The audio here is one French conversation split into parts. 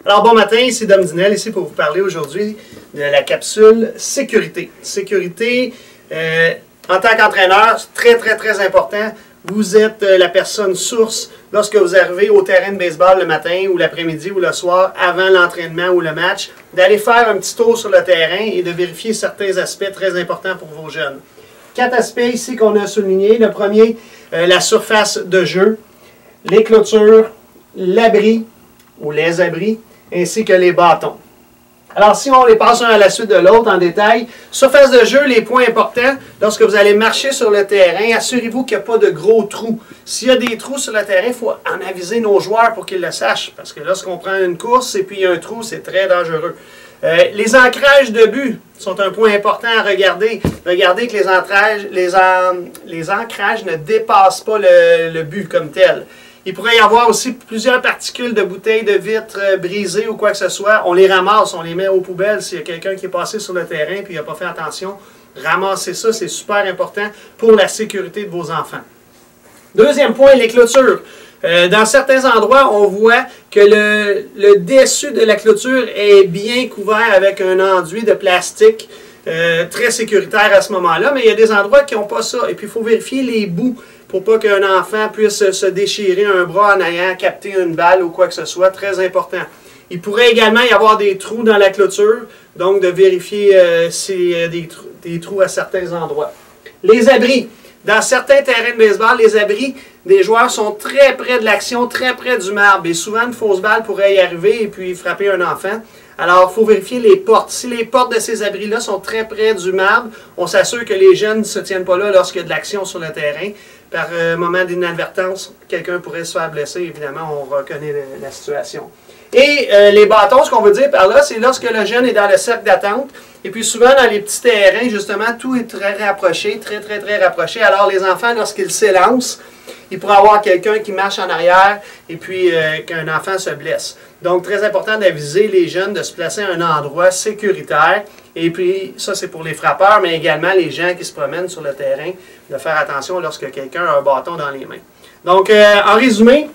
Alors bon matin, ici Dom Dinel, ici pour vous parler aujourd'hui de la capsule sécurité. Sécurité, en tant qu'entraîneur, c'est très important. Vous êtes la personne source lorsque vous arrivez au terrain de baseball le matin ou l'après-midi ou le soir avant l'entraînement ou le match, d'aller faire un petit tour sur le terrain et de vérifier certains aspects très importants pour vos jeunes. 4 aspects ici qu'on a soulignés. Le premier, la surface de jeu, les clôtures, l'abri ou les abris, ainsi que les bâtons. Alors, si on les passe un à la suite de l'autre en détail, surface de jeu, les points importants, lorsque vous allez marcher sur le terrain, assurez-vous qu'il n'y a pas de gros trous. S'il y a des trous sur le terrain, il faut en aviser nos joueurs pour qu'ils le sachent, parce que lorsqu'on prend une course et puis il y a un trou, c'est très dangereux. Les ancrages de but sont un point important à regarder. Regardez que les ancrages ne dépassent pas le but comme tel. Il pourrait y avoir aussi plusieurs particules de bouteilles de vitre brisées ou quoi que ce soit. On les ramasse, on les met aux poubelles. S'il y a quelqu'un qui est passé sur le terrain et qui n'a pas fait attention, ramassez ça, c'est super important pour la sécurité de vos enfants. Deuxième point, les clôtures. Dans certains endroits, on voit que le dessus de la clôture est bien couvert avec un enduit de plastique très sécuritaire à ce moment-là, mais il y a des endroits qui n'ont pas ça. Et puis, il faut vérifier les bouts pour pas qu'un enfant puisse se déchirer un bras en ayant capté une balle ou quoi que ce soit. Très important. Il pourrait également y avoir des trous dans la clôture, donc de vérifier s'il y a des trous à certains endroits. Les abris. Dans certains terrains de baseball, les abris des joueurs sont très près de l'action, très près du marbre. Et souvent, une fausse balle pourrait y arriver et puis frapper un enfant. Alors, il faut vérifier les portes. Si les portes de ces abris-là sont très près du marbre, on s'assure que les jeunes ne se tiennent pas là lorsqu'il y a de l'action sur le terrain. Par moment d'inadvertance, quelqu'un pourrait se faire blesser. Évidemment, on reconnaît la situation. Et les bâtons, ce qu'on veut dire par là, c'est lorsque le jeune est dans le cercle d'attente. Et puis souvent, dans les petits terrains, justement, tout est très rapproché, très rapproché. Alors, les enfants, lorsqu'ils s'élancent, il pourrait y avoir quelqu'un qui marche en arrière et puis qu'un enfant se blesse. Donc, très important d'aviser les jeunes de se placer à un endroit sécuritaire. Et puis, ça, c'est pour les frappeurs, mais également les gens qui se promènent sur le terrain, de faire attention lorsque quelqu'un a un bâton dans les mains. Donc, en résumé,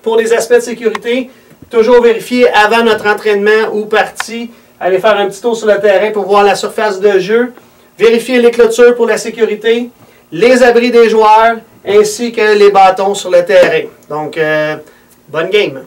pour les aspects de sécurité, toujours vérifier avant notre entraînement ou partie, aller faire un petit tour sur le terrain pour voir la surface de jeu, vérifier les clôtures pour la sécurité, les abris des joueurs, ainsi que les bâtons sur le terrain. Donc, bonne game!